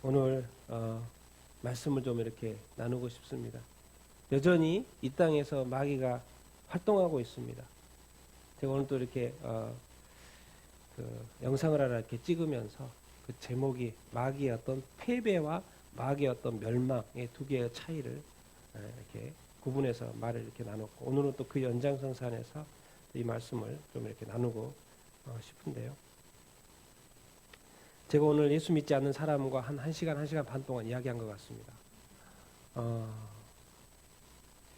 오늘 말씀을 좀 이렇게 나누고 싶습니다. 여전히 이 땅에서 마귀가 활동하고 있습니다. 제가 오늘 또 이렇게 그 영상을 하나 이렇게 찍으면서 그 제목이 마귀의 어떤 패배와 마귀의 어떤 멸망의 두 개의 차이를 이렇게 구분해서 말을 이렇게 나눴고, 오늘은 또 그 연장선상에서 이 말씀을 좀 이렇게 나누고 싶은데요. 제가 오늘 예수 믿지 않는 사람과 한 1시간, 1시간 반 동안 이야기한 것 같습니다.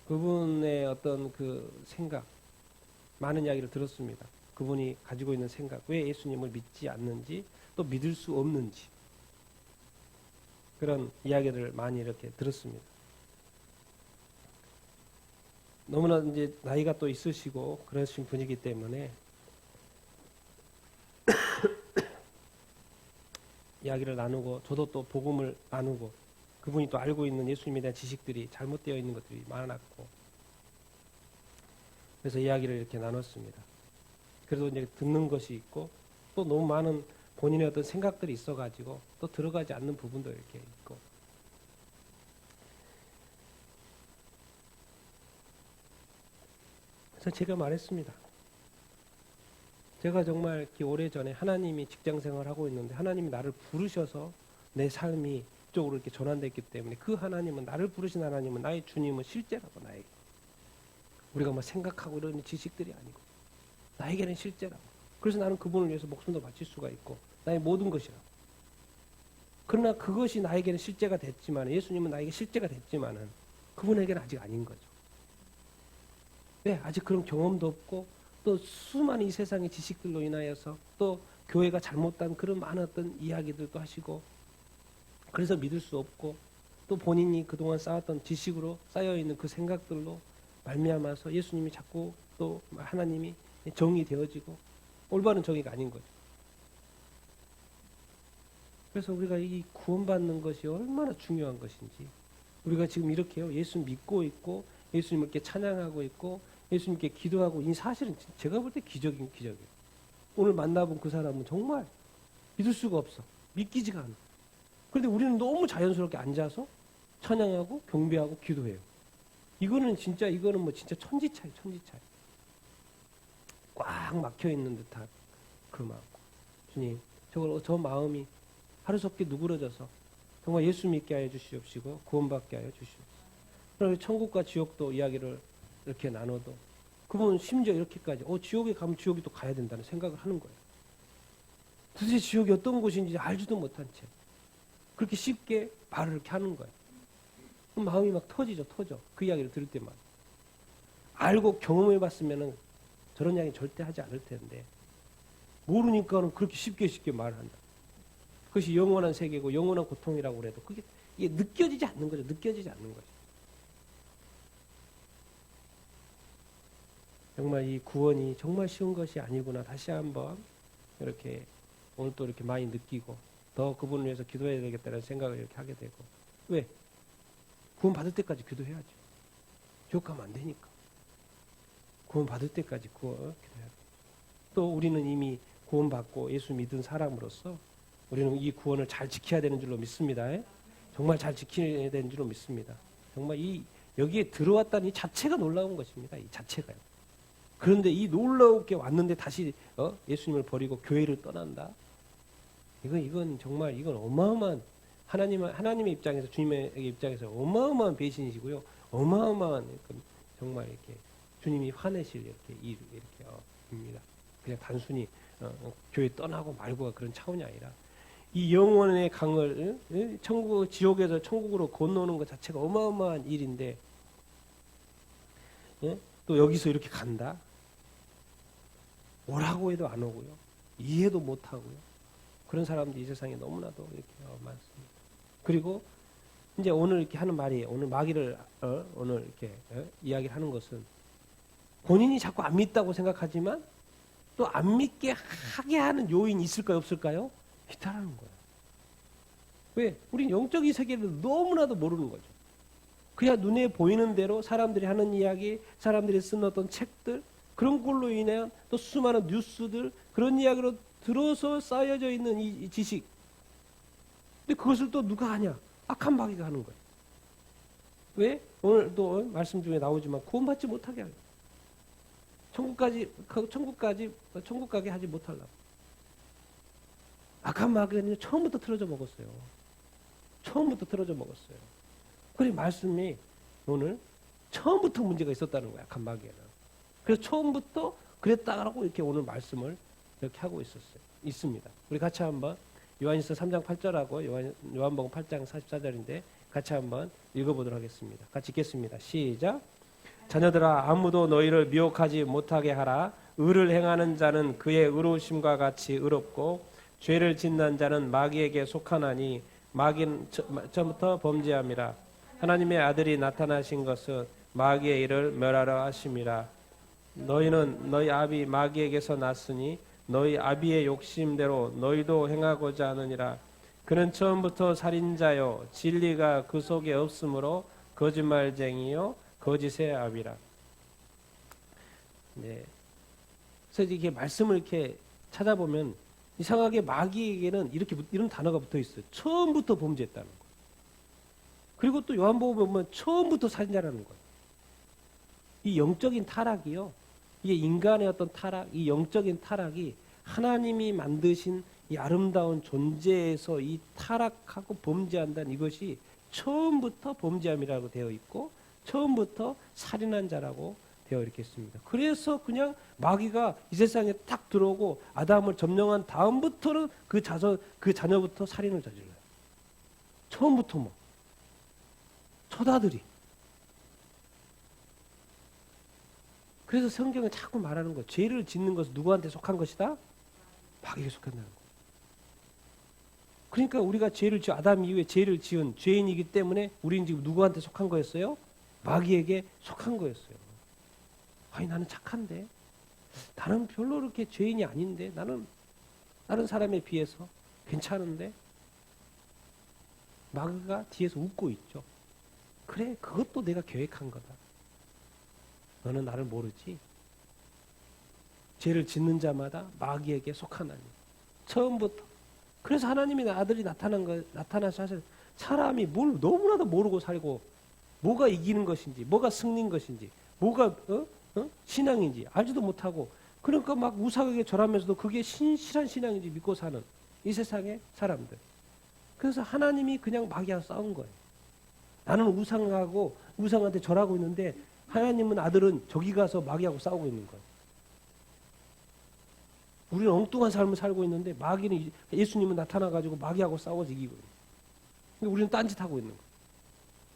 그분의 어떤 그 생각, 많은 이야기를 들었습니다. 그분이 가지고 있는 생각, 왜 예수님을 믿지 않는지, 또 믿을 수 없는지, 그런 이야기를 많이 이렇게 들었습니다. 너무나 이제 나이가 또 있으시고 그러신 분이기 때문에 이야기를 나누고, 저도 또 복음을 나누고, 그분이 또 알고 있는 예수님에 대한 지식들이 잘못되어 있는 것들이 많았고, 그래서 이야기를 이렇게 나눴습니다. 그래도 이제 듣는 것이 있고, 또 너무 많은 본인의 어떤 생각들이 있어가지고 또 들어가지 않는 부분도 이렇게 있고, 그래서 제가 말했습니다. 제가 정말 이렇게 오래전에 하나님이 직장생활을 하고 있는데 하나님이 나를 부르셔서 내 삶이 이쪽으로 이렇게 전환됐기 때문에, 그 하나님은, 나를 부르신 하나님은, 나의 주님은 실제라고, 나에게. 우리가 뭐 생각하고 이런 지식들이 아니고 나에게는 실제라고. 그래서 나는 그분을 위해서 목숨도 바칠 수가 있고 나의 모든 것이라고. 그러나 그것이 나에게는 실제가 됐지만, 예수님은 나에게 실제가 됐지만은 그분에게는 아직 아닌 거죠. 왜? 아직 그런 경험도 없고, 또 수많은 이 세상의 지식들로 인하여서, 또 교회가 잘못된 그런 많은 어떤 이야기들도 하시고, 그래서 믿을 수 없고, 또 본인이 그동안 쌓았던 지식으로 쌓여있는 그 생각들로 말미암아서 예수님이 자꾸, 또 하나님이 정이 되어지고 올바른 정의가 아닌 거죠. 그래서 우리가 이 구원받는 것이 얼마나 중요한 것인지, 우리가 지금 이렇게요, 예수 믿고 있고 예수님을 이렇게 찬양하고 있고 예수님께 기도하고, 이 사실은 제가 볼 때 기적이에요. 오늘 만나본 그 사람은 정말 믿을 수가 없어. 믿기지가 않아. 그런데 우리는 너무 자연스럽게 앉아서 찬양하고 경배하고 기도해요. 이거는 뭐 진짜 천지차이. 꽉 막혀 있는 듯한 그 마음. 주님, 저 마음이 하루속히 누그러져서 정말 예수 믿게 하여 주시옵시고 구원받게 하여 주시옵소서. 그리고 천국과 지옥도 이야기를 이렇게 나눠도 그분은 심지어 이렇게까지 지옥에 가면 지옥에 또 가야 된다는 생각을 하는 거예요. 도대체 지옥이 어떤 곳인지 알지도 못한 채 그렇게 쉽게 말을 이렇게 하는 거예요. 그럼 마음이 막 터져. 그 이야기를 들을 때마다. 알고 경험해봤으면 저런 이야기 절대 하지 않을 텐데, 모르니까는 그렇게 쉽게 말한다. 그것이 영원한 세계고 영원한 고통이라고 그래도 이게 느껴지지 않는 거죠. 정말 이 구원이 정말 쉬운 것이 아니구나, 다시 한번 이렇게 오늘 또 이렇게 많이 느끼고, 더 그분을 위해서 기도해야 되겠다는 생각을 이렇게 하게 되고. 왜? 구원 받을 때까지 기도해야죠. 지옥 가면 안 되니까. 구원 받을 때까지 기도해야 돼. 또 우리는 이미 구원 받고 예수 믿은 사람으로서 우리는 이 구원을 잘 지켜야 되는 줄로 믿습니다. 정말 잘 지켜야 되는 줄로 믿습니다. 정말 여기에 들어왔다는 이 자체가 놀라운 것입니다. 이 자체가요. 그런데 이 놀라우게 왔는데 다시 예수님을 버리고 교회를 떠난다. 이건 정말 어마어마한, 하나님의 입장에서, 주님의 입장에서 어마어마한 배신이시고요. 어마어마한, 정말 이렇게 주님이 화내실 이렇게 입니다. 그냥 단순히 교회 떠나고 말고가 그런 차원이 아니라, 이 영혼의 강을 지옥에서 천국으로 건너오는 것 자체가 어마어마한 일인데, 또 여기서 이렇게 간다. 오라고 해도 안 오고요. 이해도 못 하고요. 그런 사람들이 이 세상에 너무나도 이렇게 많습니다. 그리고 이제 오늘 이렇게 하는 말이, 오늘 마귀를 오늘 이렇게 이야기를 하는 것은, 본인이 자꾸 안 믿다고 생각하지만 또 안 믿게 하게 하는 요인이 있을까요, 없을까요? 있다라는 거예요. 왜? 우린 영적인 세계를 너무나도 모르는 거죠. 그냥 눈에 보이는 대로 사람들이 하는 이야기, 사람들이 쓰는 어떤 책들, 그런 걸로 인해 또 수많은 뉴스들, 그런 이야기로 들어서 쌓여져 있는 이 지식, 근데 그것을 또 누가 하냐? 악한 마귀가 하는 거예요. 왜? 오늘 또 말씀 중에 나오지만 구원받지 못하게 하려. 천국 가게 하지 못하려고. 악한 마귀는 처음부터 틀어져 먹었어요. 처음부터 틀어져 먹었어요. 그래 말씀이 오늘 처음부터 문제가 있었다는 거야. 악한 마귀에는. 그래서 처음부터 그랬다라고 이렇게 오늘 말씀을 이렇게 하고 있습니다. 우리 같이 한번 요한일서 3장 8절하고 요한복음 8장 44절인데 같이 한번 읽어보도록 하겠습니다. 같이 읽겠습니다. 시작. 자녀들아 아무도 너희를 미혹하지 못하게 하라. 의를 행하는 자는 그의 의로우심과 같이 의롭고 죄를 짓는 자는 마귀에게 속하나니 마귀는 처음부터 범죄함이라. 하나님의 아들이 나타나신 것은 마귀의 일을 멸하려 하심이라. 너희는 너희 아비 마귀에게서 났으니 너희 아비의 욕심대로 너희도 행하고자 하느니라. 그는 처음부터 살인자요 진리가 그 속에 없으므로 거짓말쟁이요 거짓의 아비라. 네. 그래서 이렇게 말씀을 이렇게 찾아보면 이상하게 마귀에게는 이런 단어가 붙어 있어요. 처음부터 범죄했다는 거. 그리고 또 요한복음에 보면 처음부터 살인자라는 거예요. 이 영적인 타락이요. 이게 인간의 어떤 타락, 이 영적인 타락이 하나님이 만드신 이 아름다운 존재에서 이 타락하고 범죄한다는 이것이 처음부터 범죄함이라고 되어 있고 처음부터 살인한 자라고 되어 있겠습니다. 그래서 그냥 마귀가 이 세상에 딱 들어오고 아담을 점령한 다음부터는 그 자녀부터 살인을 저질러요. 처음부터 뭐 초다들이. 그래서 성경에 자꾸 말하는 거 죄를 짓는 것은 누구한테 속한 것이다? 마귀에게 속한다는 거. 그러니까 우리가 아담 이후에 죄를 지은 죄인이기 때문에 우리는 지금 누구한테 속한 거였어요? 마귀에게 속한 거였어요. 아니 나는 착한데 나는 별로 그렇게 죄인이 아닌데 나는 다른 사람에 비해서 괜찮은데 마귀가 뒤에서 웃고 있죠. 그래 그것도 내가 계획한 거다. 너는 나를 모르지. 죄를 짓는 자마다 마귀에게 속하나니. 처음부터. 그래서 하나님의 아들이 나타나서 하셔서 사람이 뭘 너무나도 모르고 살고 뭐가 이기는 것인지 뭐가 승리인 것인지 뭐가 신앙인지 알지도 못하고 그러니까 막 우상에게 절하면서도 그게 신실한 신앙인지 믿고 사는 이 세상의 사람들. 그래서 하나님이 그냥 마귀와 싸운 거예요. 나는 우상한테 절하고 있는데 하나님은 아들은 저기 가서 마귀하고 싸우고 있는 거예요. 우리는 엉뚱한 삶을 살고 있는데 마귀는 예수님은 나타나가지고 마귀하고 싸워서 이기고 있는 거예요. 우리는 딴짓하고 있는 거예요.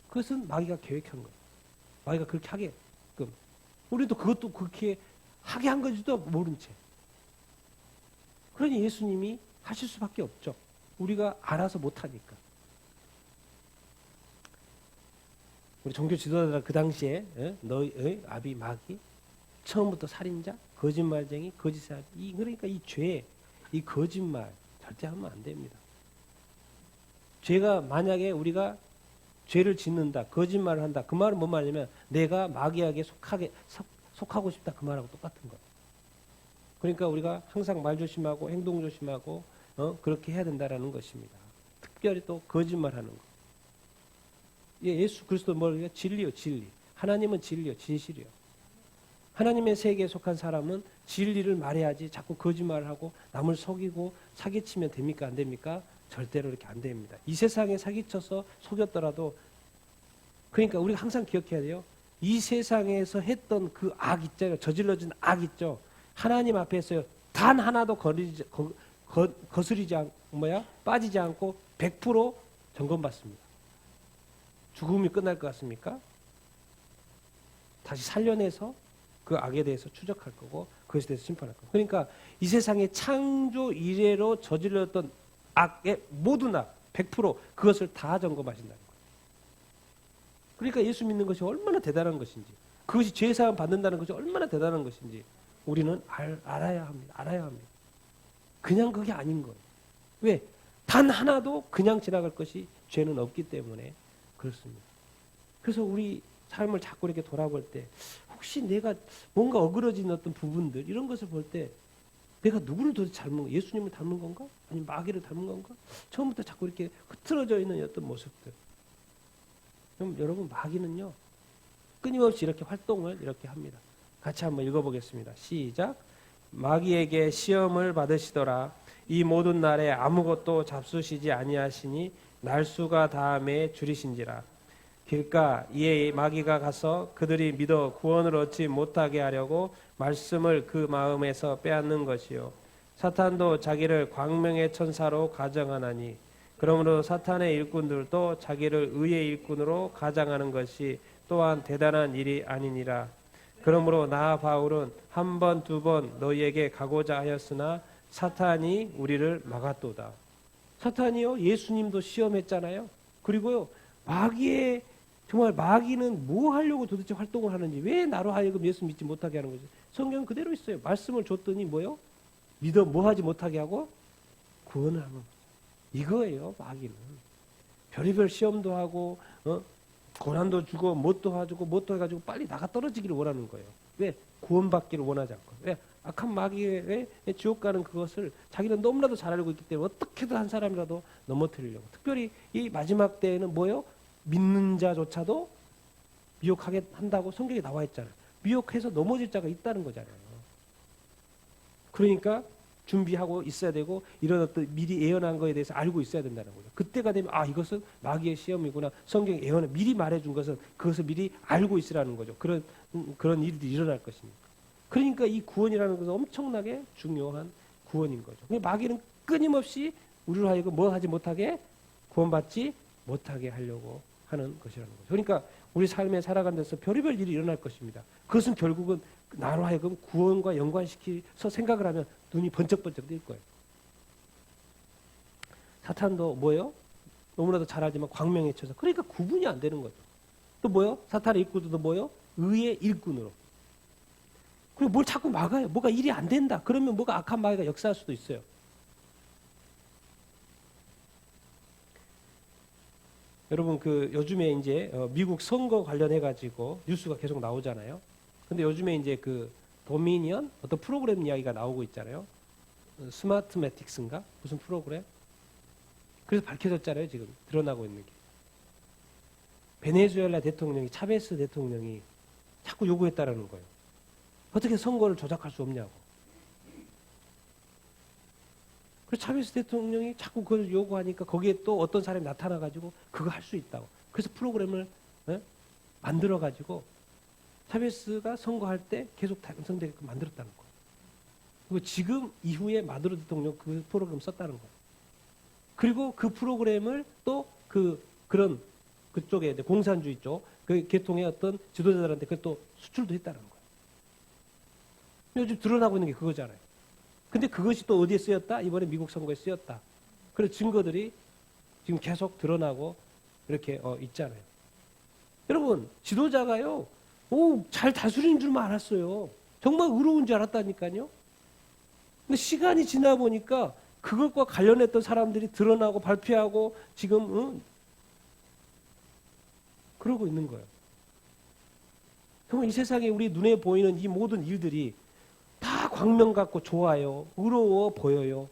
그것은 마귀가 계획한 거예요. 마귀가 그렇게 하게끔. 우리도 그것도 그렇게 하게 한 건지도 모른 채. 그러니 예수님이 하실 수밖에 없죠. 우리가 알아서 못하니까. 우리 종교 지도자들 그 당시에 너희 아비 마귀 처음부터 살인자 거짓말쟁이 거짓의 아비 그러니까 이 죄, 이 거짓말 절대 하면 안 됩니다. 죄가 만약에 우리가 죄를 짓는다 거짓말을 한다 그 말은 뭔 말이냐면 내가 마귀에게 속하고 싶다 그 말하고 똑같은 거예요. 그러니까 우리가 항상 말 조심하고 행동 조심하고 그렇게 해야 된다라는 것입니다. 특별히 또 거짓말하는 거. 예수 그리스도 뭐예요? 진리요, 진리. 하나님은 진리요, 진실이요. 하나님의 세계에 속한 사람은 진리를 말해야지 자꾸 거짓말을 하고 남을 속이고 사기치면 됩니까? 안 됩니까? 절대로 이렇게 안 됩니다. 이 세상에 사기쳐서 속였더라도 그러니까 우리가 항상 기억해야 돼요. 이 세상에서 했던 그 악 있죠. 저질러진 악 있죠. 하나님 앞에서 단 하나도 빠지지 않고 100% 점검받습니다. 죽음이 끝날 것 같습니까? 다시 살려내서 그 악에 대해서 추적할 거고 그것에 대해서 심판할 거고. 그러니까 이 세상의 창조 이래로 저질렀던 악의 모든 악 100% 그것을 다 점검하신다는 거예요. 그러니까 예수 믿는 것이 얼마나 대단한 것인지 그것이 죄사함 받는다는 것이 얼마나 대단한 것인지 우리는 알아야 합니다. 알아야 합니다. 그냥 그게 아닌 거예요. 왜? 단 하나도 그냥 지나갈 것이 죄는 없기 때문에 그렇습니다. 그래서 우리 삶을 자꾸 이렇게 돌아볼 때 혹시 내가 뭔가 어그러진 어떤 부분들 이런 것을 볼 때 내가 누구를 도대체 닮은 건가? 예수님을 닮은 건가? 아니면 마귀를 닮은 건가? 처음부터 자꾸 이렇게 흐트러져 있는 어떤 모습들. 그럼 여러분, 마귀는요, 끊임없이 이렇게 활동을 이렇게 합니다. 같이 한번 읽어보겠습니다. 시작. 마귀에게 시험을 받으시더라. 이 모든 날에 아무것도 잡수시지 아니하시니 날수가 다함에 줄이신지라. 길가 이에 마귀가 가서 그들이 믿어 구원을 얻지 못하게 하려고 말씀을 그 마음에서 빼앗는 것이요. 사탄도 자기를 광명의 천사로 가정하나니 그러므로 사탄의 일꾼들도 자기를 의의 일꾼으로 가장하는 것이 또한 대단한 일이 아니니라. 그러므로 나 바울은 한 번, 두 번 너희에게 가고자 하였으나 사탄이 우리를 막았도다. 사탄이요, 예수님도 시험했잖아요. 그리고요, 마귀의 정말 마귀는 뭐 하려고 도대체 활동을 하는지, 왜 나로 하여금 예수 믿지 못하게 하는 거지? 성경은 그대로 있어요. 말씀을 줬더니 뭐요? 믿어 뭐 하지 못하게 하고 구원을 하는 거죠. 이거예요, 마귀는. 별의별 시험도 하고 고난도 주고 뭣도 해주고 뭣도 해가지고 빨리 나가 떨어지기를 원하는 거예요. 왜? 구원받기를 원하지 않고. 왜? 악한 마귀의 지옥 가는 그것을 자기는 너무나도 잘 알고 있기 때문에 어떻게든 한 사람이라도 넘어뜨리려고. 특별히 이 마지막 때에는 뭐요? 믿는 자조차도 미혹하게 한다고 성경에 나와 있잖아요. 미혹해서 넘어질 자가 있다는 거잖아요. 그러니까 준비하고 있어야 되고 이런 어떤 미리 예언한 거에 대해서 알고 있어야 된다는 거죠. 그때가 되면 이것은 마귀의 시험이구나. 성경에 예언을 미리 말해준 것은 그것을 미리 알고 있으라는 거죠. 그런 일이 일어날 것입니다. 그러니까 이 구원이라는 것은 엄청나게 중요한 구원인 거죠. 마귀는 끊임없이 우리로 하여금 뭐 하지 못하게 구원받지 못하게 하려고 하는 것이라는 거죠. 그러니까 우리 삶에 살아가는 데서 별의별 일이 일어날 것입니다. 그것은 결국은 나로 하여금 구원과 연관시켜서 생각을 하면 눈이 번쩍번쩍 뜰 거예요. 사탄도 뭐예요? 너무나도 잘 알지만 광명에 쳐서. 그러니까 구분이 안 되는 거죠. 또 뭐예요? 사탄의 일꾼도 뭐예요? 의의 일꾼으로. 그리고 뭘 자꾸 막아요. 뭐가 일이 안 된다. 그러면 뭐가 악한 마귀가 역사할 수도 있어요. 여러분 요즘에 이제 미국 선거 관련해 가지고 뉴스가 계속 나오잖아요. 근데 요즘에 이제 도미니언 어떤 프로그램 이야기가 나오고 있잖아요. 스마트매틱스인가 무슨 프로그램? 그래서 밝혀졌잖아요. 지금 드러나고 있는 게 베네수엘라 대통령이 차베스 대통령이 자꾸 요구했다라는 거예요. 어떻게 선거를 조작할 수 없냐고. 그래서 차베스 대통령이 자꾸 그걸 요구하니까 거기에 또 어떤 사람이 나타나가지고 그거 할 수 있다고. 그래서 프로그램을 만들어가지고 차베스가 선거할 때 계속 당선되게끔 만들었다는 거예요. 그리고 지금 이후에 마두로 대통령 그 프로그램 썼다는 거예요. 그리고 그 프로그램을 또 그쪽에 공산주의 쪽 그 계통의 어떤 지도자들한테 그걸 또 수출도 했다는 거예요. 요즘 드러나고 있는 게 그거잖아요. 근데 그것이 또 어디에 쓰였다? 이번에 미국 선거에 쓰였다. 그래서 증거들이 지금 계속 드러나고 이렇게 있잖아요. 여러분, 지도자가요, 잘 다스리는 줄만 알았어요. 정말 의로운 줄 알았다니까요. 근데 시간이 지나 보니까 그것과 관련했던 사람들이 드러나고 발표하고 지금 그러고 있는 거예요. 정말 이 세상에 우리 눈에 보이는 이 모든 일들이 다 광명 같고 좋아요. 의로워 보여요.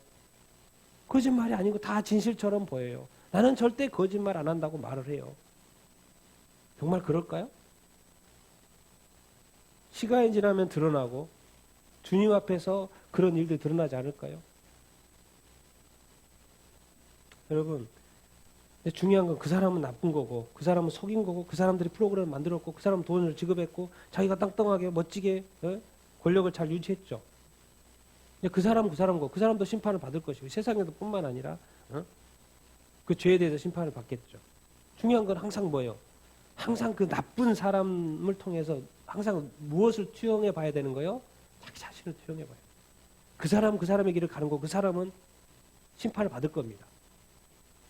거짓말이 아니고 다 진실처럼 보여요. 나는 절대 거짓말 안 한다고 말을 해요. 정말 그럴까요? 시간이 지나면 드러나고 주님 앞에서 그런 일들이 드러나지 않을까요? 여러분, 근데 중요한 건 그 사람은 나쁜 거고 그 사람은 속인 거고 그 사람들이 프로그램을 만들었고 그 사람은 돈을 지급했고 자기가 땅땅하게 멋지게 권력을 잘 유지했죠. 그 사람은 그 사람이고 그 사람도 심판을 받을 것이고 세상에도 뿐만 아니라 그 죄에 대해서 심판을 받겠죠. 중요한 건 항상 뭐예요? 항상 그 나쁜 사람을 통해서 항상 무엇을 투영해 봐야 되는 거예요? 자기 자신을 투영해 봐요. 그 사람은 그 사람의 길을 가는 거고 그 사람은 심판을 받을 겁니다.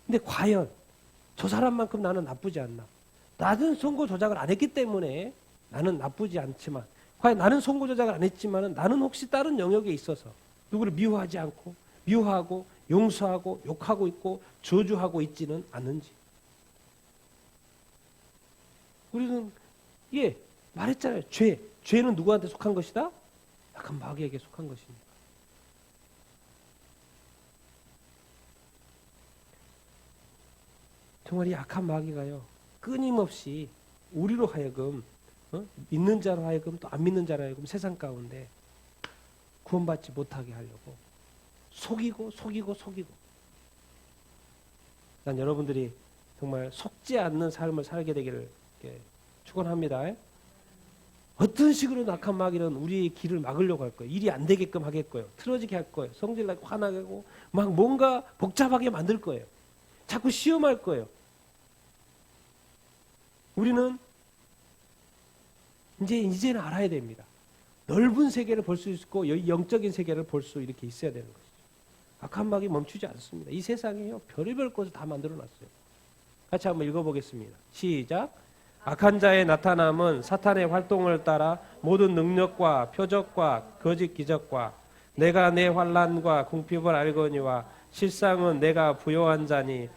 근데 과연 저 사람만큼 나는 나쁘지 않나? 나는 선거 조작을 안 했기 때문에 나는 나쁘지 않지만 과연 나는 선거 조작을 안 했지만 나는 혹시 다른 영역에 있어서 누구를 미워하지 않고 미워하고 용서하고 욕하고 있고 저주하고 있지는 않은지. 우리는 말했잖아요. 죄는 누구한테 속한 것이다? 약간 마귀에게 속한 것입니다. 정말 이 악한 마귀가요, 끊임없이 우리로 하여금, 믿는 자로 하여금 또 안 믿는 자로 하여금 세상 가운데 구원받지 못하게 하려고 속이고. 난 여러분들이 정말 속지 않는 삶을 살게 되기를 축원합니다. 어떤 식으로 악한 마귀는 우리의 길을 막으려고 할 거예요. 일이 안 되게끔 하겠고요. 틀어지게 할 거예요. 성질나게 화나게 하고 막 뭔가 복잡하게 만들 거예요. 자꾸 시험할 거예요. 우리는 이제는 알아야 됩니다. 넓은 세계를 볼 수 있고 영적인 세계를 볼 수 이렇게 있어야 되는 것이죠. 악한 마귀 멈추지 않습니다. 이 세상에요, 별의별 것을 다 만들어놨어요. 같이 한번 읽어보겠습니다. 시작. 악한 자의 나타남은 사탄의 활동을 따라 모든 능력과 표적과 거짓 기적과 내가 내 환난과 궁핍을 알거니와 실상은 내가 부요한 자니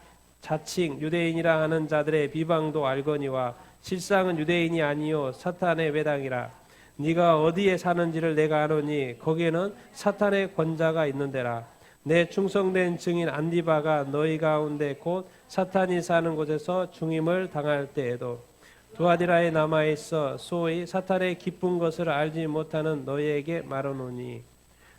자칭 유대인이라 하는 자들의 비방도 알거니와 실상은 유대인이 아니요 사탄의 외당이라. 네가 어디에 사는지를 내가 아노니 거기에는 사탄의 권자가 있는데라. 내 충성된 증인 안디바가 너희 가운데 곧 사탄이 사는 곳에서 중임을 당할 때에도 두아디라에 남아있어 소위 사탄의 기쁜 것을 알지 못하는 너희에게 말하노니.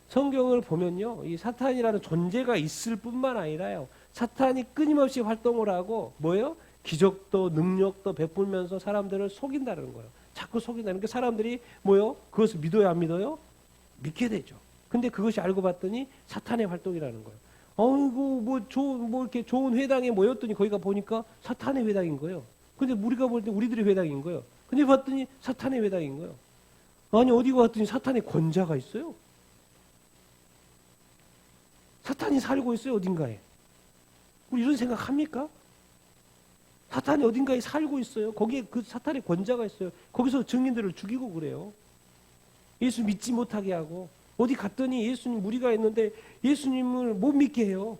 성경을 보면요, 이 사탄이라는 존재가 있을 뿐만 아니라요, 사탄이 끊임없이 활동을 하고 뭐예요? 기적도 능력도 베풀면서 사람들을 속인다는 거예요. 자꾸 속인다는 게 사람들이 뭐예요? 그것을 믿어요, 안 믿어요? 믿게 되죠. 근데 그것이 알고 봤더니 사탄의 활동이라는 거예요. 어이구, 뭐 이렇게 좋은 회당에 모였더니 거기가 보니까 사탄의 회당인 거예요. 근데 우리가 볼 때 우리들의 회당인 거예요. 근데 봤더니 사탄의 회당인 거예요. 아니, 어디 갔더니 사탄의 권자가 있어요. 사탄이 살고 있어요, 어딘가에. 우리 이런 생각 합니까? 사탄이 어딘가에 살고 있어요. 거기에 그 사탄의 권자가 있어요. 거기서 증인들을 죽이고 그래요. 예수 믿지 못하게 하고. 어디 갔더니 예수님 무리가 있는데 예수님을 못 믿게 해요.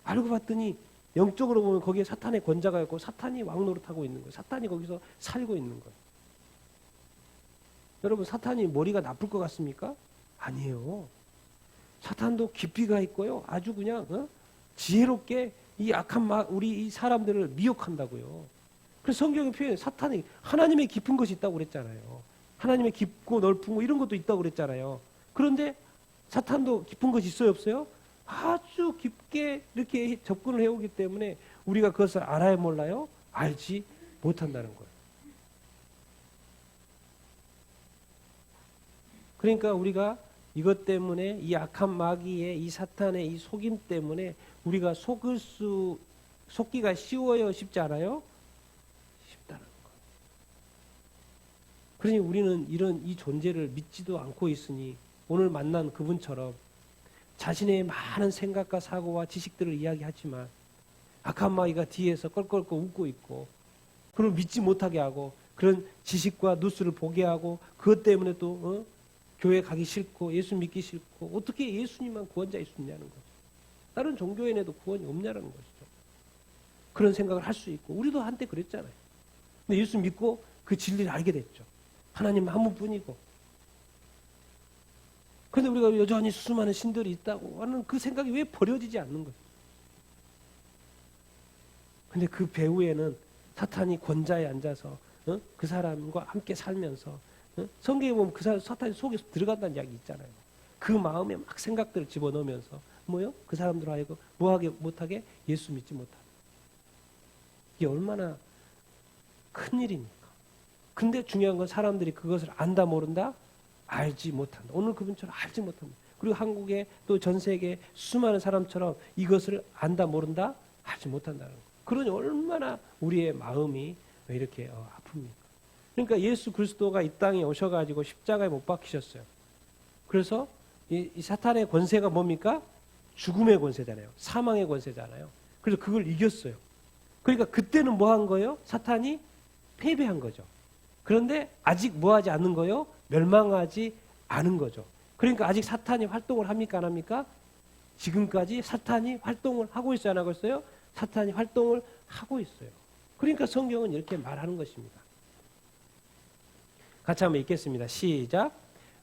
알고 봤더니 영적으로 보면 거기에 사탄의 권자가 있고 사탄이 왕노릇하고 있는 거예요. 사탄이 거기서 살고 있는 거예요. 여러분, 사탄이 머리가 나쁠 것 같습니까? 아니에요. 사탄도 깊이가 있고요. 아주 그냥 지혜롭게 이 악한 우리 이 사람들을 미혹한다고요. 그래서 성경의 표현에 사탄이 하나님의 깊은 것이 있다고 그랬잖아요. 하나님의 깊고 넓은 거 이런 것도 있다고 그랬잖아요. 그런데 사탄도 깊은 것이 있어요, 없어요? 아주 깊게 이렇게 접근을 해오기 때문에 우리가 그것을 알아야 몰라요? 알지 못한다는 거예요. 그러니까 우리가 이것 때문에 이 악한 마귀의 이 사탄의 이 속임 때문에 우리가 속기가 쉬워요, 쉽지 않아요? 쉽다는 거예요. 그러니 우리는 이 존재를 믿지도 않고 있으니 오늘 만난 그분처럼 자신의 많은 생각과 사고와 지식들을 이야기하지만 악한 마귀가 뒤에서 껄껄껄 웃고 있고 그걸 믿지 못하게 하고 그런 지식과 뉴스를 보게 하고 그것 때문에 또 교회 가기 싫고 예수 믿기 싫고 어떻게 예수님만 구원자일 수 있냐는 거죠. 다른 종교인에도 구원이 없냐는 것이죠. 그런 생각을 할 수 있고 우리도 한때 그랬잖아요. 근데 예수 믿고 그 진리를 알게 됐죠. 하나님 한 분뿐이고. 그런데 우리가 여전히 수많은 신들이 있다고 하는 그 생각이 왜 버려지지 않는 거예요. 근데 그 배후에는 사탄이 권자에 앉아서 그 사람과 함께 살면서 성경에 보면 그 사탄이 속에서 들어간다는 이야기 있잖아요. 그 마음에 막 생각들을 집어넣으면서 뭐요? 그 사람들 하여금 뭐하게 못하게 예수 믿지 못하게. 이게 얼마나 큰 일입니까? 근데 중요한 건 사람들이 그것을 안다 모른다? 알지 못한다. 오늘 그분처럼 알지 못합니다. 그리고 한국에 또 전 세계 수많은 사람처럼 이것을 안다 모른다? 알지 못한다는 거. 그러니 얼마나 우리의 마음이 왜 이렇게 아픕니까? 그러니까 예수 그리스도가 이 땅에 오셔가지고 십자가에 못 박히셨어요. 그래서 이 사탄의 권세가 뭡니까? 죽음의 권세잖아요. 사망의 권세잖아요. 그래서 그걸 이겼어요. 그러니까 그때는 뭐 한 거예요? 사탄이 패배한 거죠. 그런데 아직 뭐 하지 않는 거예요? 멸망하지 않은 거죠. 그러니까 아직 사탄이 활동을 합니까? 안 합니까? 지금까지 사탄이 활동을 하고 있어요? 안 하고 있어요? 사탄이 활동을 하고 있어요. 그러니까 성경은 이렇게 말하는 것입니다. 같이 한번 읽겠습니다. 시작.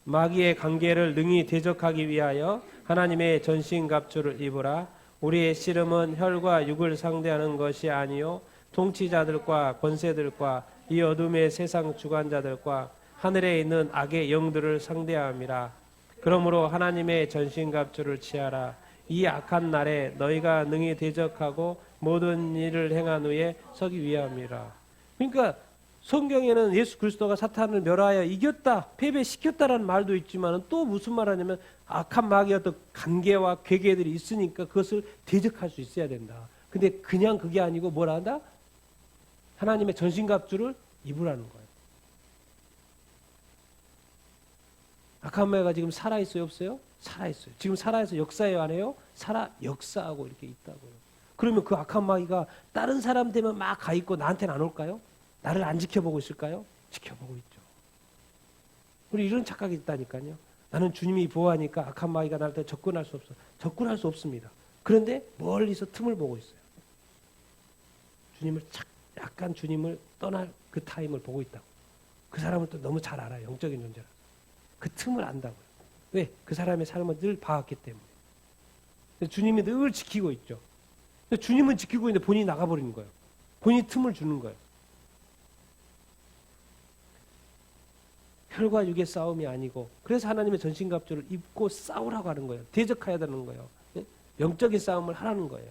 마귀의 관계를 능히 대적하기 위하여 하나님의 전신갑주를 입으라. 우리의 씨름은 혈과 육을 상대하는 것이 아니요 통치자들과 권세들과 이 어둠의 세상 주관자들과 하늘에 있는 악의 영들을 상대함이라. 그러므로 하나님의 전신갑주를 취하라. 이 악한 날에 너희가 능히 대적하고 모든 일을 행한 후에 서기 위함이라. 그러니까 성경에는 예수 그리스도가 사탄을 멸하여 이겼다, 패배시켰다라는 말도 있지만 또 무슨 말하냐면 악한 마귀의 어떤 관계와 괴계들이 있으니까 그것을 대적할 수 있어야 된다. 근데 그냥 그게 아니고 뭘 한다? 하나님의 전신갑주를 입으라는 거예요. 악한 마귀가 지금 살아있어요, 없어요? 살아있어요. 지금 살아있어 역사해요, 안 해요? 역사하고 이렇게 있다고요. 그러면 그 악한 마귀가 다른 사람 되면 막 가 있고 나한테는 안 올까요? 나를 안 지켜보고 있을까요? 지켜보고 있죠. 우리 이런 착각이 있다니까요. 나는 주님이 보호하니까 악한 마귀가 나한테 접근할 수 없어. 접근할 수 없습니다. 그런데 멀리서 틈을 보고 있어요. 약간 주님을 떠날 그 타임을 보고 있다고. 그 사람을 또 너무 잘 알아요. 영적인 존재라. 그 틈을 안다고요. 왜? 그 사람의 삶을 늘 봐왔기 때문에. 주님이 늘 지키고 있죠. 주님은 지키고 있는데 본인이 나가버리는 거예요. 본인이 틈을 주는 거예요. 혈과 육의 싸움이 아니고, 그래서 하나님의 전신갑주를 입고 싸우라고 하는 거예요. 대적해야 되는 거예요. 영적인 싸움을 하라는 거예요.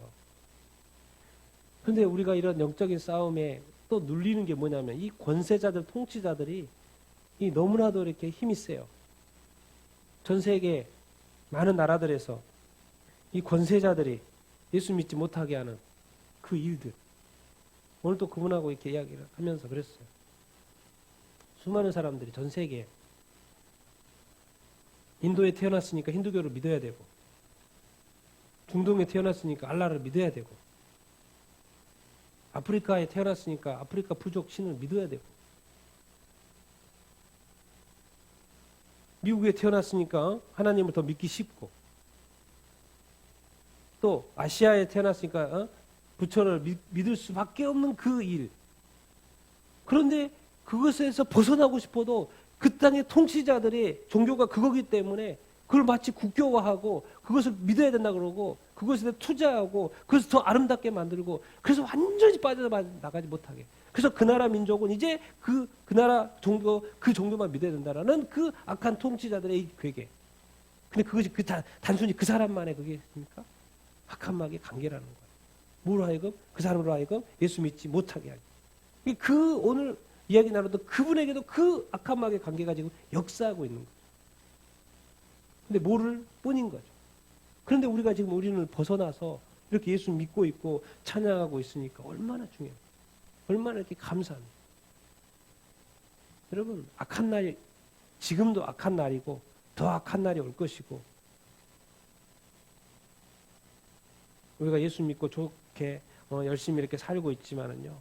그런데 우리가 이런 영적인 싸움에 또 눌리는 게 뭐냐면 이 권세자들, 통치자들이 이 너무나도 이렇게 힘이 세요. 전 세계 많은 나라들에서 이 권세자들이 예수 믿지 못하게 하는 그 일들. 오늘 또 그분하고 이렇게 이야기를 하면서 그랬어요. 수많은 사람들이 전 세계에 인도에 태어났으니까 힌두교를 믿어야 되고, 중동에 태어났으니까 알라를 믿어야 되고, 아프리카에 태어났으니까 아프리카 부족 신을 믿어야 되고, 미국에 태어났으니까 하나님을 더 믿기 쉽고, 또 아시아에 태어났으니까 부처를 믿을 수밖에 없는 그 일. 그런데 그것에서 벗어나고 싶어도 그 땅의 통치자들의 종교가 그거기 때문에 그걸 마치 국교화하고 그것을 믿어야 된다 그러고 그것에 투자하고 그래서 더 아름답게 만들고 그래서 완전히 빠져나가지 못하게. 그래서 그 나라 민족은 이제 그 나라 종교, 그 종교만 믿어야 된다라는 그 악한 통치자들의 괴계. 근데 그것이 단순히 그 사람만의 그게 있습니까? 악한 마귀의 관계라는 거예요. 뭐로 하여금? 그 사람으로 하여금 예수 믿지 못하게 하기. 그 오늘 이야기 나누던 그분에게도 그 악한 마귀의 관계가 지금 역사하고 있는 거죠. 근데 모를 뿐인 거죠. 그런데 우리가 지금 우리는 벗어나서 이렇게 예수 믿고 있고 찬양하고 있으니까 얼마나 중요해요. 얼마나 이렇게 감사합니다. 여러분, 악한 날, 지금도 악한 날이고 더 악한 날이 올 것이고, 우리가 예수 믿고 좋게 열심히 이렇게 살고 있지만은요,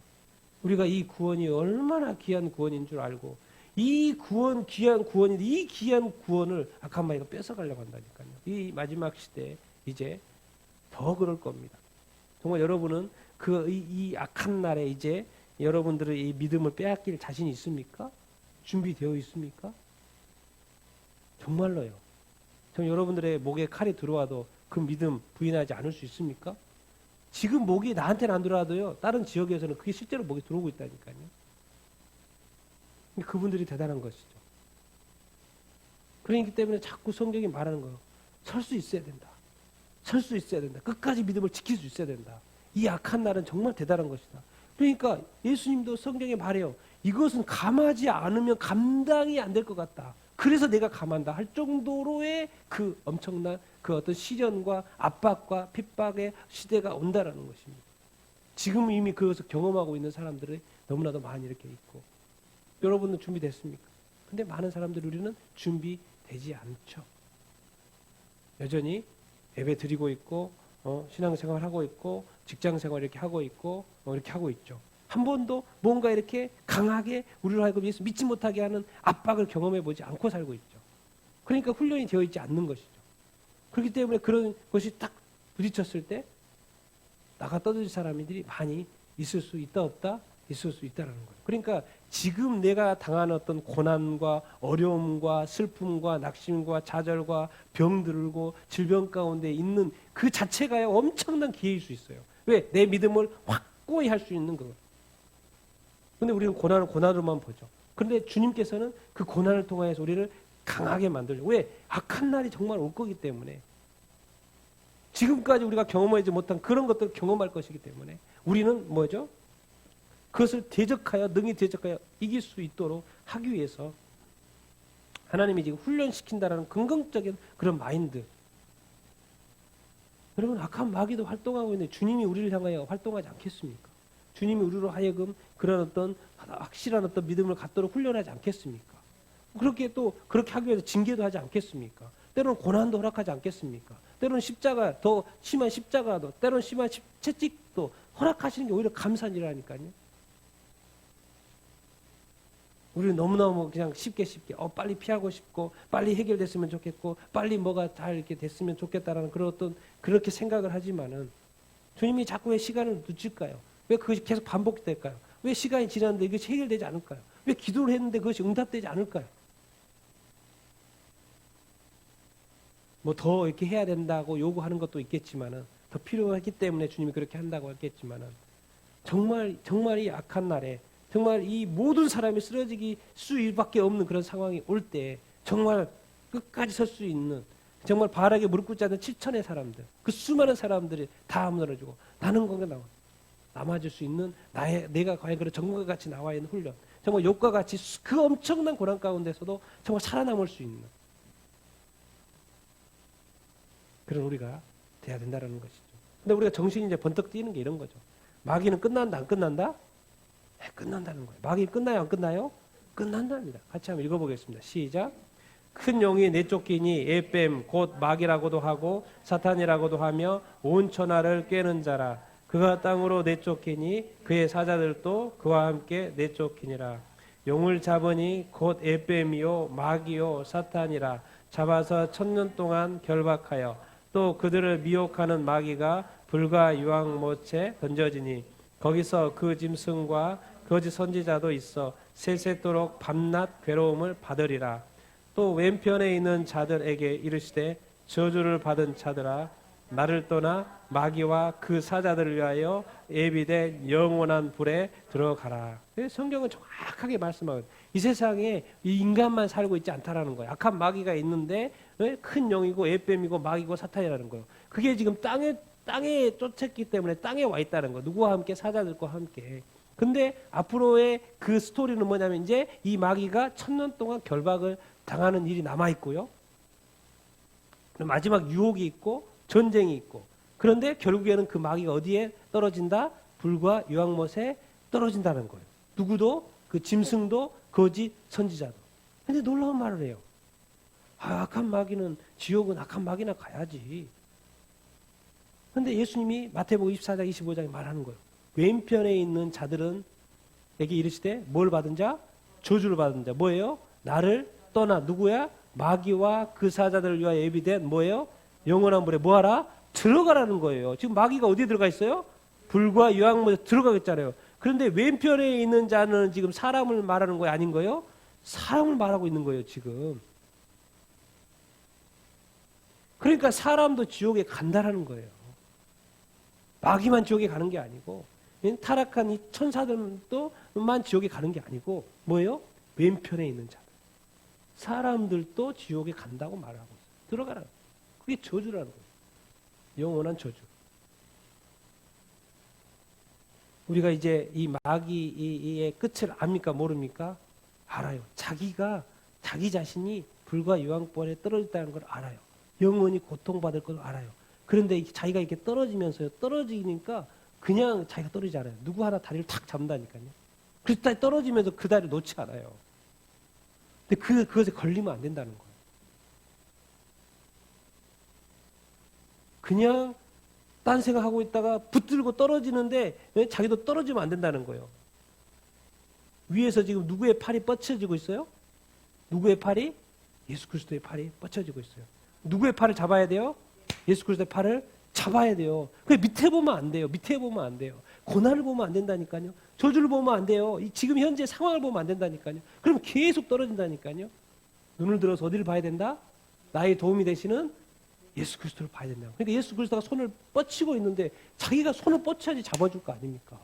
우리가 이 구원이 얼마나 귀한 구원인 줄 알고 이 구원, 귀한 구원인데 이 귀한 구원을 악한 마귀가 뺏어가려고 한다니까요. 이 마지막 시대에 이제 더 그럴 겁니다. 정말 여러분은 이 악한 날에 이제 여러분들의 이 믿음을 빼앗길 자신이 있습니까? 준비되어 있습니까? 정말로요. 정말 여러분들의 목에 칼이 들어와도 그 믿음 부인하지 않을 수 있습니까? 지금 목이 나한테는 안 들어와도요, 다른 지역에서는 그게 실제로 목에 들어오고 있다니까요. 그분들이 대단한 것이죠. 그렇기 때문에 자꾸 성경이 말하는 거예요. 설 수 있어야 된다. 설 수 있어야 된다. 끝까지 믿음을 지킬 수 있어야 된다. 이 악한 날은 정말 대단한 것이다. 그러니까 예수님도 성경에 말해요. 이것은 감하지 않으면 감당이 안 될 것 같다. 그래서 내가 감한다 할 정도로의 그 엄청난 그 어떤 시련과 압박과 핍박의 시대가 온다라는 것입니다. 지금 이미 그것을 경험하고 있는 사람들이 너무나도 많이 이렇게 있고, 여러분은 준비됐습니까? 근데 많은 사람들 우리는 준비되지 않죠. 여전히 예배 드리고 있고, 신앙생활 하고 있고, 직장생활 이렇게 하고 있고, 이렇게 하고 있죠. 한 번도 뭔가 이렇게 강하게 우리를 하여금 예수 믿지 못하게 하는 압박을 경험해 보지 않고 살고 있죠. 그러니까 훈련이 되어 있지 않는 것이죠. 그렇기 때문에 그런 것이 딱 부딪혔을 때 나가 떠들 사람들이 많이 있을 수 있다 없다? 있을 수 있다는 거예요. 그러니까 지금 내가 당하는 어떤 고난과 어려움과 슬픔과 낙심과 좌절과 병들고 질병 가운데 있는 그 자체가 엄청난 기회일 수 있어요. 왜? 내 믿음을 확고히 할 수 있는 거예요. 근데 우리는 고난을 고난으로만 보죠. 그런데 주님께서는 그 고난을 통해서 우리를 강하게 만들죠. 왜? 악한 날이 정말 올 거기 때문에. 지금까지 우리가 경험하지 못한 그런 것들을 경험할 것이기 때문에 우리는 뭐죠? 그것을 대적하여 능히 대적하여 이길 수 있도록 하기 위해서 하나님이 지금 훈련시킨다라는 긍정적인 그런 마인드. 여러분 악한 마귀도 활동하고 있는데 주님이 우리를 향하여 활동하지 않겠습니까? 주님이 우리로 하여금 그런 어떤 확실한 어떤 믿음을 갖도록 훈련하지 않겠습니까? 그렇게 또 그렇게 하기 위해서 징계도 하지 않겠습니까? 때로는 고난도 허락하지 않겠습니까? 때로는 십자가, 더 심한 십자가도, 때로는 심한 채찍도 허락하시는 게 오히려 감사한 일이라니까요. 우리는 너무너무 그냥 쉽게 빨리 피하고 싶고 빨리 해결됐으면 좋겠고 빨리 뭐가 다 이렇게 됐으면 좋겠다라는 그런 어떤 그렇게 생각을 하지만은 주님이 자꾸 왜 시간을 늦출까요? 왜 그것이 계속 반복될까요? 왜 시간이 지났는데 이것이 해결되지 않을까요? 왜 기도를 했는데 그것이 응답되지 않을까요? 뭐 더 이렇게 해야 된다고 요구하는 것도 있겠지만은 더 필요하기 때문에 주님이 그렇게 한다고 했겠지만은 정말 이 악한 날에 정말 이 모든 사람이 쓰러지기 수밖에 없는 그런 상황이 올 때 정말 끝까지 설 수 있는 정말 바닥에 무릎 꿇지 않는 7천의 사람들 그 수많은 사람들이 다 무너지고 나는 건가 남아줄 수 있는 내가 과연 그런 정과 같이 나와 있는 훈련 정말 욕과 같이 그 엄청난 고난 가운데서도 정말 살아남을 수 있는 그런 우리가 돼야 된다는 것이죠. 근데 우리가 정신이 이제 번뜩 뛰는 게 이런 거죠. 마귀는 끝난다 안 끝난다? 네, 끝난다는 거예요. 마귀 끝나요 안 끝나요? 끝난답니다. 같이 한번 읽어보겠습니다. 시작. 큰 용이 내쫓기니 에뱀 곧 마귀라고도 하고 사탄이라고도 하며 온 천하를 꿰는 자라. 그가 땅으로 내쫓기니 그의 사자들도 그와 함께 내쫓기니라. 용을 잡으니 곧 에뱀이요 마귀요 사탄이라. 잡아서 1000년 동안 결박하여 또 그들을 미혹하는 마귀가 불과 유황못에 던져지니 거기서 그 짐승과 거짓 선지자도 있어 세세토록 밤낮 괴로움을 받으리라. 또 왼편에 있는 자들에게 이르시되 저주를 받은 자들아 나를 떠나 마귀와 그 사자들을 위하여 예비된 영원한 불에 들어가라. 성경은 정확하게 말씀하거든요. 이 세상에 이 인간만 살고 있지 않다라는 거예요. 악한 마귀가 있는데 큰 영이고 에뱀이고 마귀고 사탄이라는 거예요. 그게 지금 땅에 쫓았기 때문에 땅에 와 있다는 거예요. 누구와 함께? 사자들과 함께. 근데 앞으로의 그 스토리는 뭐냐면 이제 이 마귀가 1000년 동안 결박을 당하는 일이 남아 있고요. 마지막 유혹이 있고 전쟁이 있고 그런데 결국에는 그 마귀가 어디에 떨어진다? 불과 유황못에 떨어진다는 거예요. 누구도 그 짐승도 거짓 선지자도. 근데 놀라운 말을 해요. 악한 마귀는 지옥은 악한 마귀나 가야지. 근데 예수님이 마태복음 24장 25장에 말하는 거예요. 왼편에 있는 자들은 에게 이르시되 뭘 받은 자? 저주를 받은 자. 뭐예요? 나를 떠나 누구야? 마귀와 그 사자들을 위하여 예비된 뭐예요? 영원한 불에 뭐하라? 들어가라는 거예요. 지금 마귀가 어디에 들어가 있어요? 불과 유황못에 들어가겠잖아요. 그런데 왼편에 있는 자는 지금 사람을 말하는 거예요? 아닌 거예요? 사람을 말하고 있는 거예요, 지금. 그러니까 사람도 지옥에 간다라는 거예요. 마귀만 지옥에 가는 게 아니고 타락한 이 천사들만 지옥에 가는 게 아니고 뭐예요? 왼편에 있는 자들. 사람들도 지옥에 간다고 말하고 있어요. 들어가라. 그게 저주라는 거예요. 영원한 저주. 우리가 이제 이 마귀의 끝을 압니까? 모릅니까? 알아요. 자기 자신이 불과 유황불에 떨어졌다는 걸 알아요. 영원히 고통받을 걸 알아요. 그런데 자기가 이렇게 떨어지니까 그냥 자기가 떨어지지 않아요. 누구 하나 다리를 탁 잡는다니까요. 그래서 떨어지면서 그 다리를 놓지 않아요. 근데 그것에 걸리면 안 된다는 거예요. 그냥 딴 생각하고 있다가 붙들고 떨어지는데 자기도 떨어지면 안 된다는 거예요. 위에서 지금 누구의 팔이 뻗쳐지고 있어요? 누구의 팔이? 예수 그리스도의 팔이 뻗쳐지고 있어요. 누구의 팔을 잡아야 돼요? 예수 그리스도의 팔을 잡아야 돼요. 그 밑에 보면 안 돼요. 밑에 보면 안 돼요. 고난을 보면 안 된다니까요. 저주를 보면 안 돼요. 지금 현재 상황을 보면 안 된다니까요. 그럼 계속 떨어진다니까요. 눈을 들어서 어디를 봐야 된다? 나의 도움이 되시는 예수 그리스도를 봐야 된다. 그러니까 예수 그리스도가 손을 뻗치고 있는데 자기가 손을 뻗쳐야지 잡아줄 거 아닙니까?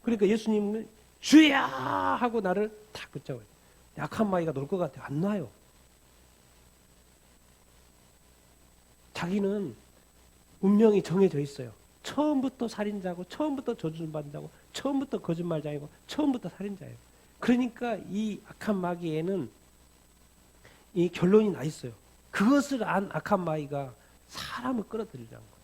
그러니까 예수님은 주야 하고 나를 탁 붙잡아요. 약한 마귀가 놀 것 같아요. 안 놔요. 자기는 운명이 정해져 있어요. 처음부터 살인자고, 처음부터 저주를 받는다고, 처음부터 거짓말장이고, 처음부터 살인자예요. 그러니까 이 악한 마귀에는 이 결론이 나 있어요. 그것을 안 악한 마귀가 사람을 끌어들이려는 거예요.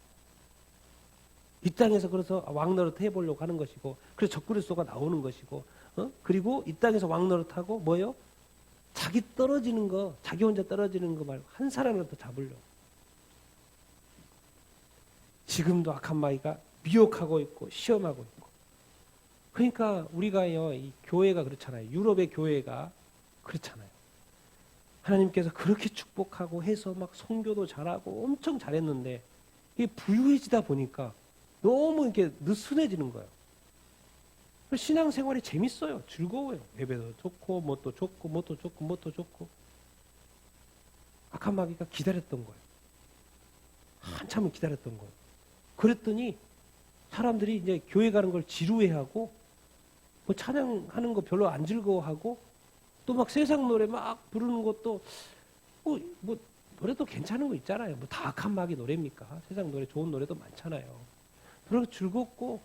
이 땅에서 그래서 왕노릇 해보려고 하는 것이고, 그래서 적그리스도가 나오는 것이고, 그리고 이 땅에서 왕노릇하고 뭐요? 자기 떨어지는 거, 자기 혼자 떨어지는 거 말고 한 사람이라도 잡으려고. 지금도 악한 마귀가 미혹하고 있고 시험하고 있고. 그러니까 우리가요, 이 교회가 그렇잖아요. 유럽의 교회가 그렇잖아요. 하나님께서 그렇게 축복하고 해서 막 선교도 잘하고 엄청 잘했는데 이게 부유해지다 보니까 너무 이렇게 느슨해지는 거예요. 신앙생활이 재밌어요. 즐거워요. 예배도 좋고 뭣도 좋고 뭣도 좋고 뭣도 좋고. 악한 마귀가 기다렸던 거예요. 한참을 기다렸던 거예요. 그랬더니 사람들이 이제 교회 가는 걸 지루해하고 뭐 찬양하는 거 별로 안 즐거워하고 또 막 세상 노래 막 부르는 것도 뭐 노래도 괜찮은 거 있잖아요. 뭐 다 악한 마귀 노래입니까? 세상 노래 좋은 노래도 많잖아요. 그래서 즐겁고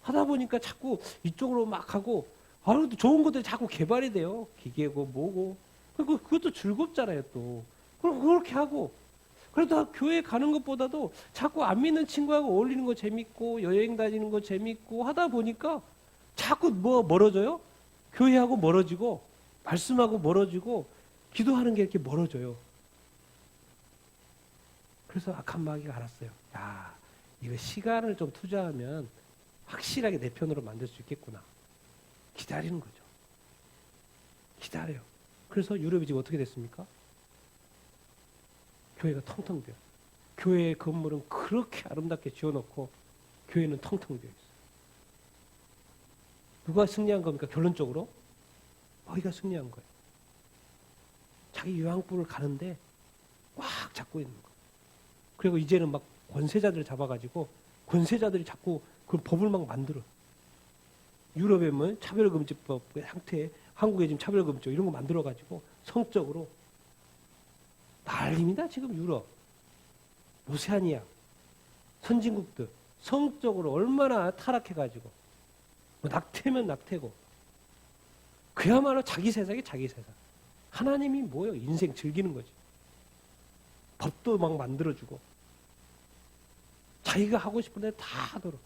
하다 보니까 자꾸 이쪽으로 막 하고 또 좋은 것들이 자꾸 개발이 돼요. 기계고 뭐고 그것도 즐겁잖아요. 또 그럼 그렇게 하고 그래도 교회 가는 것보다도 자꾸 안 믿는 친구하고 어울리는 거 재밌고 여행 다니는 거 재밌고 하다 보니까 자꾸 멀어져요? 교회하고 멀어지고 말씀하고 멀어지고 기도하는 게 이렇게 멀어져요. 그래서 악한 마귀가 알았어요. 야, 이거 시간을 좀 투자하면 확실하게 내 편으로 만들 수 있겠구나. 기다리는 거죠. 기다려요. 그래서 유럽이 지금 어떻게 됐습니까? 교회가 텅텅 비어요. 교회의 건물은 그렇게 아름답게 지어놓고 교회는 텅텅 비어 있어요. 누가 승리한 겁니까? 결론적으로 마귀가 승리한 거예요. 자기 유황불을 가는데 꽉 잡고 있는 거예요. 그리고 이제는 막 권세자들을 잡아가지고 권세자들이 자꾸 그 법을 막 만들어. 유럽에 뭐 차별금지법 상태에 한국에 지금 차별금지법 이런 거 만들어가지고 성적으로 난립니다. 지금 유럽, 오세아니아, 선진국들 성적으로 얼마나 타락해가지고 뭐 낙태면 낙태고 그야말로 자기 세상이 자기 세상. 하나님이 뭐예요? 인생 즐기는 거지. 법도 막 만들어주고 자기가 하고 싶은 데 다 하도록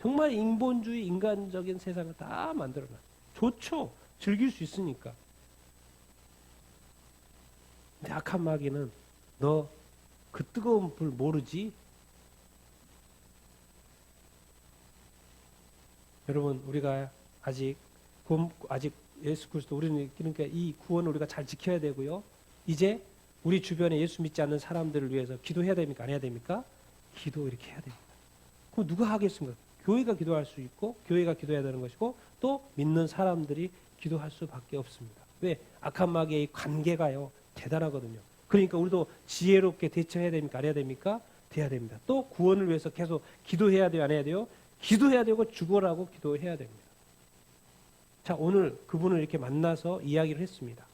정말 인본주의 인간적인 세상을 다 만들어놔. 좋죠. 즐길 수 있으니까. 근데 악한 마귀는 너 그 뜨거운 불 모르지? 여러분 우리가 아직 예수 그리스도 우리는 그러니까 이 구원을 우리가 잘 지켜야 되고요. 이제 우리 주변에 예수 믿지 않는 사람들을 위해서 기도해야 됩니까? 안 해야 됩니까? 기도 이렇게 해야 됩니다. 그럼 누가 하겠습니까? 교회가 기도할 수 있고 교회가 기도해야 되는 것이고 또 믿는 사람들이 기도할 수밖에 없습니다. 왜? 악한 마귀의 관계가요 대단하거든요. 그러니까 우리도 지혜롭게 대처해야 됩니까? 안 해야 됩니까? 돼야 됩니다. 또 구원을 위해서 계속 기도해야 돼요? 안 해야 돼요? 기도해야 되고 죽어라고 기도해야 됩니다. 자, 오늘 그분을 이렇게 만나서 이야기를 했습니다.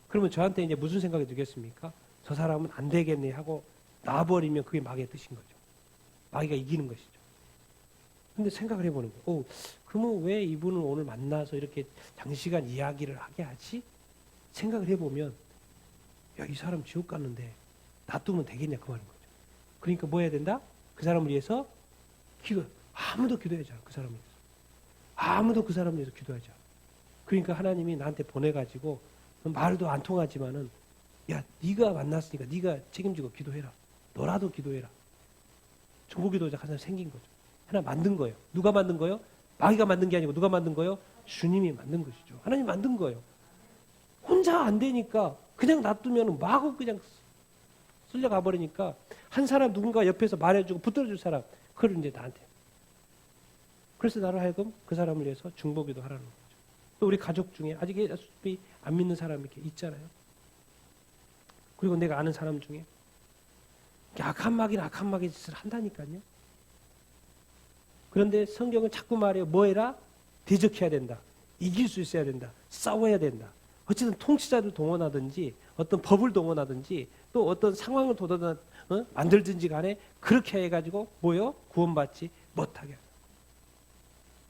그러면 저한테 이제 무슨 생각이 들겠습니까? 저 사람은 안 되겠네 하고 놔버리면 그게 마귀의 뜻인 거죠. 마귀가 이기는 것이죠. 근데 생각을 해보는 거예요. 그러면 왜 이분을 오늘 만나서 이렇게 장시간 이야기를 하게 하지? 생각을 해보면 야, 이 사람 지옥 갔는데 놔두면 되겠냐 그 말인 거죠. 그러니까 뭐 해야 된다? 그 사람을 위해서 아무도 기도하지 않아. 그 사람을 위해서. 아무도 그 사람을 위해서 기도하지 않아. 그러니까 하나님이 나한테 보내가지고 말도 안 통하지만은 야, 네가 만났으니까 네가 책임지고 기도해라. 너라도 기도해라. 중보기도자 하나 생긴 거죠. 하나 만든 거예요. 누가 만든 거예요? 마귀가 만든 게 아니고 누가 만든 거예요? 주님이 만든 것이죠. 하나님 만든 거예요. 혼자 안 되니까 그냥 놔두면 마구 그냥 쓸려가 버리니까 한 사람 누군가 옆에서 말해주고 붙들어줄 사람, 그걸 이제 나한테. 그래서 나를 하여금 그 사람을 위해서 중보기도 하라는 거죠. 또 우리 가족 중에 아직 안 믿는 사람이 이렇게 있잖아요. 그리고 내가 아는 사람 중에 악한 마귀 짓을 한다니까요. 그런데 성경은 자꾸 말해요. 뭐 해라? 대적해야 된다. 이길 수 있어야 된다. 싸워야 된다. 어쨌든 통치자를 동원하든지 어떤 법을 동원하든지 또 어떤 상황을 만들든지 간에 그렇게 해가지고 뭐요? 구원받지 못하게 합니다.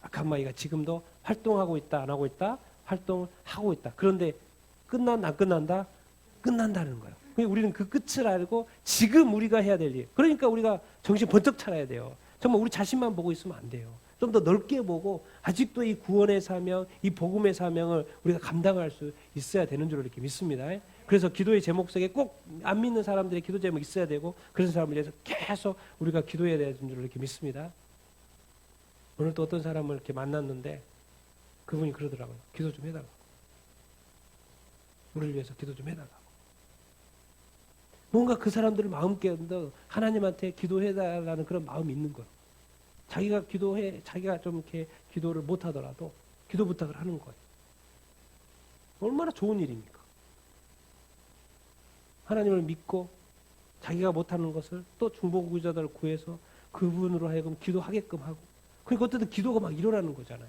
악한 마귀가 지금도 활동하고 있다 안 하고 있다? 활동을 하고 있다. 그런데 끝난다 안 끝난다? 끝난다는 거예요. 우리는 그 끝을 알고 지금 우리가 해야 될 일. 그러니까 우리가 정신 번쩍 차려야 돼요. 정말 우리 자신만 보고 있으면 안 돼요. 좀 더 넓게 보고 아직도 이 구원의 사명, 이 복음의 사명을 우리가 감당할 수 있어야 되는 줄 이렇게 믿습니다. 그래서 기도의 제목 속에 꼭 안 믿는 사람들의 기도 제목이 있어야 되고 그런 사람을 위해서 계속 우리가 기도해야 되는 줄 이렇게 믿습니다. 오늘 또 어떤 사람을 이렇게 만났는데 그분이 그러더라고요. 기도 좀 해달라고. 우리를 위해서 기도 좀 해달라고. 뭔가 그 사람들을 마음 깨운다 하나님한테 기도해달라는 그런 마음이 있는 거예요. 자기가 좀 이렇게 기도를 못 하더라도 기도 부탁을 하는 거예요. 얼마나 좋은 일입니까? 하나님을 믿고 자기가 못하는 것을 또 중보기도자들을 구해서 그분으로 하여금 기도하게끔 하고 그러니까 어쨌든 기도가 막 일어나는 거잖아요.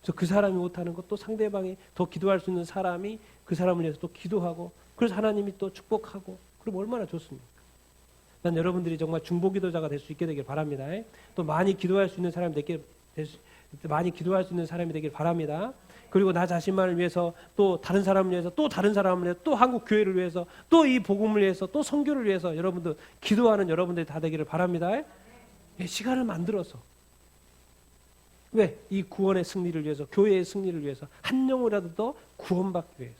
그래서 그 사람이 못하는 것 또 상대방이 더 기도할 수 있는 사람이 그 사람을 위해서 또 기도하고 그래서 하나님이 또 축복하고 그럼 얼마나 좋습니까? 난 여러분들이 정말 중보기도자가 될 수 있게 되길 바랍니다. 또 많이 기도할 수 있는 사람이 많이 기도할 수 있는 사람이 되길 바랍니다. 그리고 나 자신만을 위해서 또 다른 사람을 위해서 또 다른 사람을 위해서 또 한국 교회를 위해서 또 이 복음을 위해서 또 선교를 위해서 여러분들 기도하는 여러분들이 다 되기를 바랍니다. 시간을 만들어서 왜? 이 구원의 승리를 위해서 교회의 승리를 위해서 한 영혼이라도 더 구원받기 위해서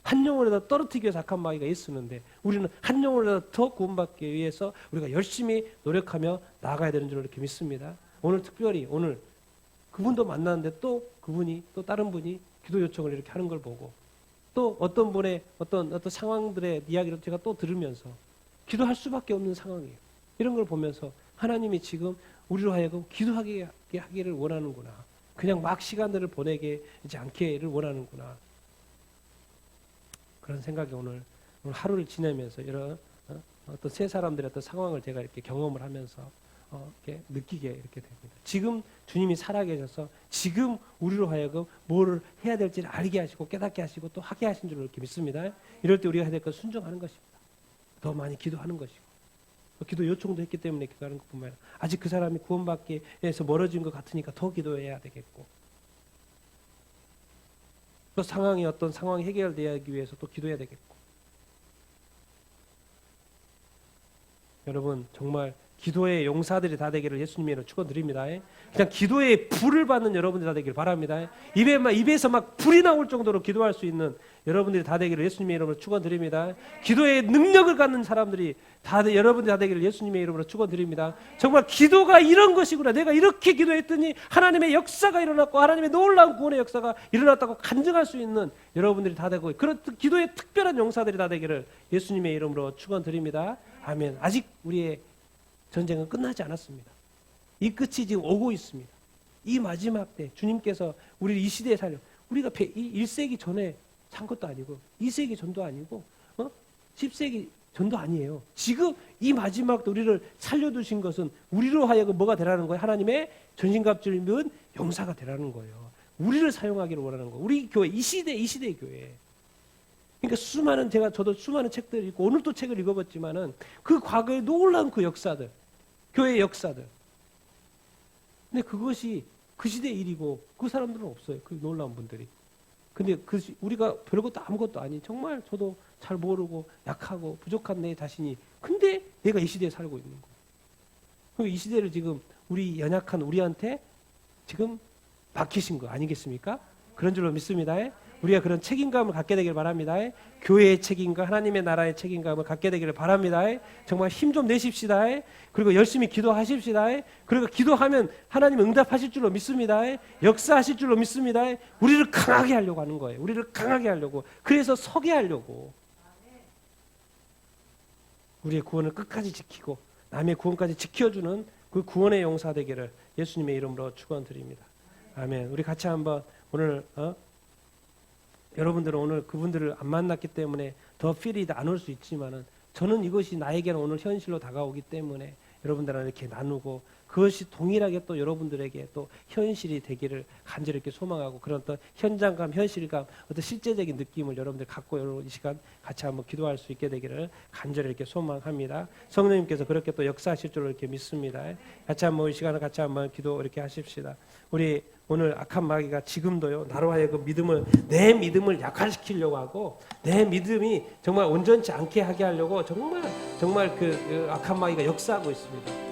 한 영혼이라도 떨어뜨리기 위해서 악한 마귀가 있었는데 우리는 한 영혼이라도 더 구원받기 위해서 우리가 열심히 노력하며 나아가야 되는 줄 이렇게 믿습니다. 오늘 특별히 오늘 그분도 만났는데 또 그분이 또 다른 분이 기도 요청을 이렇게 하는 걸 보고 또 어떤 분의 어떤 상황들의 이야기를 제가 또 들으면서 기도할 수밖에 없는 상황이에요. 이런 걸 보면서 하나님이 지금 우리로 하여금 기도하게 하기를 원하는구나. 그냥 막 시간들을 보내게 하지 않기를 원하는구나. 그런 생각이 오늘 하루를 지내면서 이런 어떤 세 사람들의 어떤 상황을 제가 이렇게 경험을 하면서 이렇게 느끼게 이렇게 됩니다. 지금 주님이 살아계셔서 지금 우리로 하여금 뭐를 해야 될지를 알게 하시고 깨닫게 하시고 또 하게 하신 줄 이렇게 믿습니다. 이럴 때 우리가 해야 될 건 순종하는 것입니다. 더 많이 기도하는 것이고 기도 요청도 했기 때문에 기도하는 것뿐만 아니라 아직 그 사람이 구원받기 위해서 멀어진 것 같으니까 더 기도해야 되겠고 그 상황이 어떤 상황이 해결되기 위해서 또 기도해야 되겠고 여러분 정말 기도의 용사들이 다 되기를 예수님의 이름으로 축원드립니다. 그냥 기도의 불을 받는 여러분들이 다 되기를 바랍니다. 입에서 막 불이 나올 정도로 기도할 수 있는 여러분들이 다 되기를 예수님의 이름으로 축원드립니다. 기도의 능력을 갖는 사람들이 여러분들이 다 되기를 예수님의 이름으로 축원드립니다. 정말 기도가 이런 것이구나. 내가 이렇게 기도했더니 하나님의 역사가 일어났고 하나님의 놀라운 구원의 역사가 일어났다고 간증할 수 있는 여러분들이 다 되고 그런 기도의 특별한 용사들이 다 되기를 예수님의 이름으로 축원드립니다. 아멘. 아직 우리의 전쟁은 끝나지 않았습니다. 이 끝이 지금 오고 있습니다. 이 마지막 때 주님께서 우리를 이 시대에 우리가 1세기 전에 산 것도 아니고 2세기 전도 아니고 10세기 전도 아니에요. 지금 이 마지막 때 우리를 살려두신 것은 우리로 하여금 뭐가 되라는 거예요? 하나님의 전신갑주를 입은 용사가 되라는 거예요. 우리를 사용하기를 원하는 거예요. 우리 교회 이 시대의 교회. 그러니까 저도 수많은 책들을 읽고 오늘 또 책을 읽어봤지만은 그 과거의 놀라운 그 역사들, 교회의 역사들. 근데 그것이 그 시대의 일이고 그 사람들은 없어요. 그 놀라운 분들이. 근데 우리가 별것도 아무것도 아닌 정말 저도 잘 모르고 약하고 부족한 내 자신이 근데 내가 이 시대에 살고 있는 거예요. 그럼 이 시대를 지금 우리 연약한 우리한테 지금 맡기신 거 아니겠습니까? 그런 줄로 믿습니다. 우리가 그런 책임감을 갖게 되길 바랍니다. 교회의 책임감, 하나님의 나라의 책임감을 갖게 되기를 바랍니다. 정말 힘 좀 내십시다. 그리고 열심히 기도하십시다. 그리고 기도하면 하나님 응답하실 줄로 믿습니다. 역사하실 줄로 믿습니다. 우리를 강하게 하려고 하는 거예요. 우리를 강하게 하려고. 그래서 서게 하려고. 우리의 구원을 끝까지 지키고 남의 구원까지 지켜주는 그 구원의 용사 되기를 예수님의 이름으로 축원드립니다. 아멘. 우리 같이 한번 오늘 여러분들은 오늘 그분들을 안 만났기 때문에 더 필이 안 올 수 있지만은 저는 이것이 나에게는 오늘 현실로 다가오기 때문에 여러분들랑 이렇게 나누고 그것이 동일하게 또 여러분들에게 또 현실이 되기를 간절히 이렇게 소망하고 그런 어떤 현장감, 현실감, 어떤 실제적인 느낌을 여러분들 갖고 여러분 이 시간 같이 한번 기도할 수 있게 되기를 간절히 이렇게 소망합니다. 성령님께서 그렇게 또 역사하실 줄로 이렇게 믿습니다. 같이 한번 이 시간을 같이 한번 기도 이렇게 하십시다. 우리 오늘 악한 마귀가 지금도요 나로 하여금 내 믿음을 약화시키려고 하고 내 믿음이 정말 온전치 않게 하게 하려고 정말 그 악한 마귀가 역사하고 있습니다.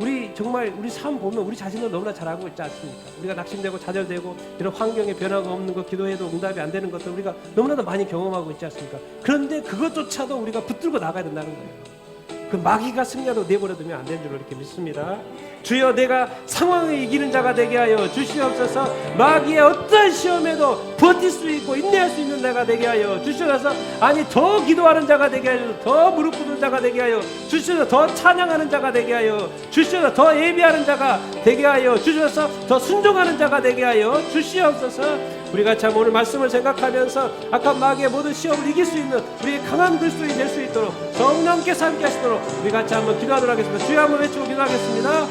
우리 삶 보면 우리 자신을 너무나 잘 알고 있지 않습니까? 우리가 낙심되고 좌절되고 이런 환경에 변화가 없는 것, 기도해도 응답이 안 되는 것들 우리가 너무나도 많이 경험하고 있지 않습니까? 그런데 그것조차도 우리가 붙들고 나가야 된다는 거예요. 그 마귀가 승리하도록 내버려두면 안 되는 줄로 이렇게 믿습니다. 주여 내가 상황을 이기는 자가 되게 하여 주시옵소서. 마귀의 어떤 시험에도 버틸 수 있고 인내할 수 있는 자가 되게 하여 주시옵소서. 아니 더 기도하는 자가 되게 하여 더 무릎 꿇는 자가 되게 하여 주시옵소서. 더 찬양하는 자가 되게 하여 주시옵소서. 더 예배하는 자가 되게 하여 주시옵소서. 더 순종하는 자가 되게 하여 주시옵소서. 우리가 참 오늘 말씀을 생각하면서 악한 마귀의 모든 시험을 이길 수 있는 우리의 강한 그리스도인이 될 수 있도록 성령께서 함께 하시도록 우리 같이 한번 기도하도록 하겠습니다. 주여 한번 외치고 기도하겠습니다.